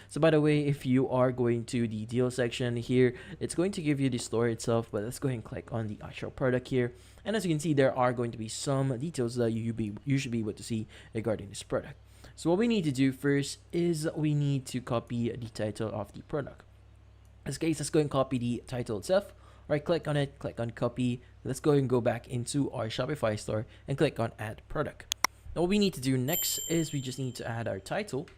So by the way, if you are going to the deal section here, it's going to give you the store itself, but let's go ahead and click on the actual product here. And as you can see, there are going to be some details that you should be able to see regarding this product. So what we need to do first is we need to copy the title of the product. In this case, let's go and copy the title itself. Right click on it, click on copy. Let's go and go back into our Shopify store and click on add product. Now what we need to do next is we just need to add our title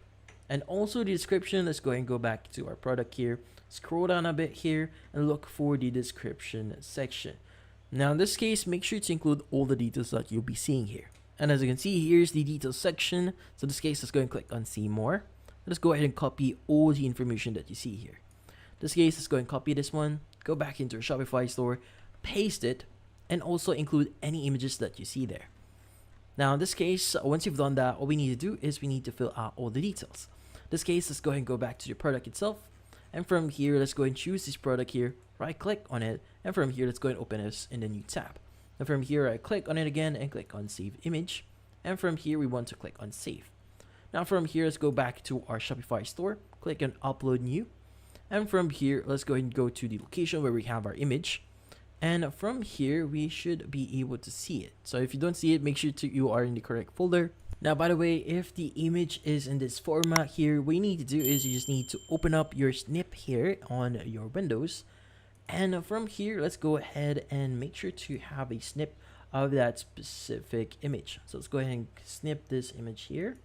and also the description. Let's go and go back to our product here, scroll down a bit here and look for the description section. Now in this case, make sure to include all the details that you'll be seeing here. And as you can see, here's the details section. So in this case, let's go and click on see more. Let's go ahead and copy all the information that you see here. In this case, let's go and copy this one, go back into our Shopify store, paste it, and also include any images that you see there. Now in this case, once you've done that, all we need to do is we need to fill out all the details. In this case, let's go ahead and go back to the product itself. And from here, let's go and choose this product here, right click on it. And from here, let's go and open this in the new tab. And from here, I click on it again and click on save image. And from here, we want to click on save. Now from here, let's go back to our Shopify store, click on upload new. And from here, let's go ahead and go to the location where we have our image. And from here, we should be able to see it. So if you don't see it, make sure you are in the correct folder. Now, by the way, if the image is in this format here, what you need to do is you just need to open up your snip here on your Windows. And from here, let's go ahead and make sure to have a snip of that specific image. So let's go ahead and snip this image here.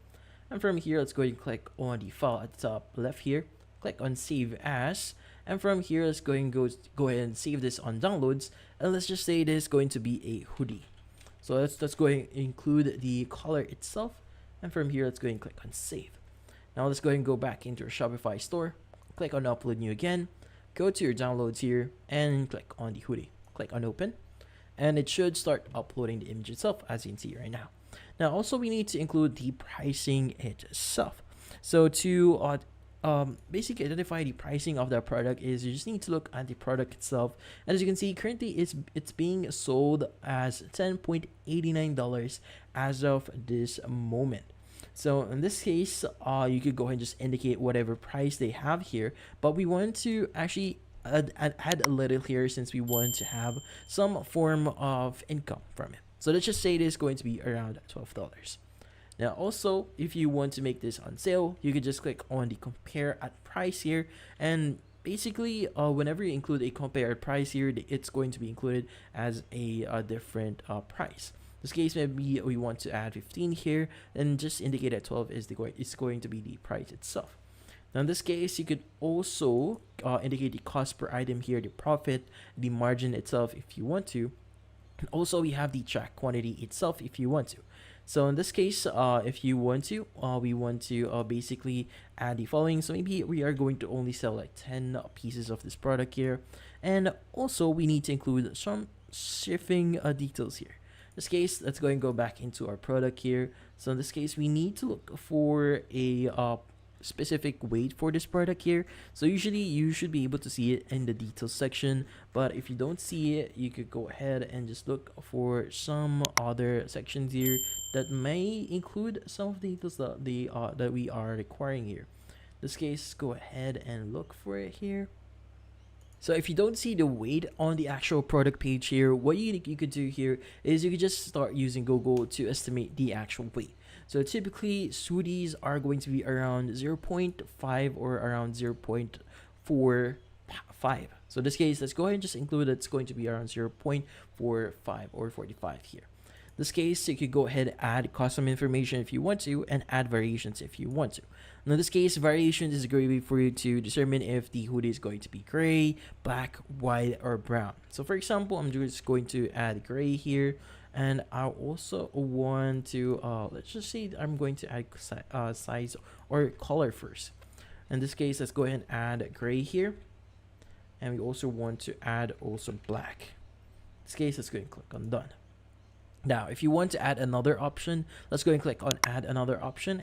And from here, let's go ahead and click on the file at the top left here. Click on save as. And from here, let's go ahead and save this on downloads. And let's just say it is going to be a hoodie. So let's go ahead and include the color itself. And from here, let's go ahead and click on save. Now let's go ahead and go back into our Shopify store. Click on upload new again. Go to your downloads here and click on the hoodie. Click on open. And it should start uploading the image itself, as you can see right now. Now also we need to include the pricing itself. So to basically identify the pricing of that product is you just need to look at the product itself. And as you can see, currently it's being sold as $10.89 as of this moment. So in this case, you could go ahead and just indicate whatever price they have here, but we want to actually add a little here since we want to have some form of income from it. So let's just say it is going to be around $12. Now also, if you want to make this on sale, you could just click on the compare at price here, and basically whenever you include a compare at price here, it's going to be included as a different price. In this case, maybe we want to add 15 here, and just indicate that 12 is going to be the price itself. Now in this case, you could also indicate the cost per item here, the profit, the margin itself if you want to. And also we have the track quantity itself if you want to. So in this case, if you want to, we want to basically add the following. So maybe we are going to only sell like 10 pieces of this product here. And also we need to include some shipping details here. In this case, let's go and go back into our product here. So in this case, we need to look for a specific weight for this product here. So usually you should be able to see it in the details section, but if you don't see it, you could go ahead and just look for some other sections here that may include some of the details that we are requiring here. In this case, go ahead and look for it here. So if you don't see the weight on the actual product page here, what you could do here is you could just start using Google to estimate the actual weight. So typically, hoodies are going to be around 0.5 or around 0.45. So in this case, let's go ahead and just include it's going to be around 0.45 or 45 here. In this case, you could go ahead and add custom information if you want to, and add variations if you want to. Now, in this case, variations is a great way for you to determine if the hoodie is going to be gray, black, white, or brown. So for example, I'm just going to add gray here. And I also want to, let's just say I'm going to add size or color first. In this case, let's go ahead and add gray here. And we also want to add also black. In this case, let's go ahead and click on done. Now, if you want to add another option, let's go and click on add another option.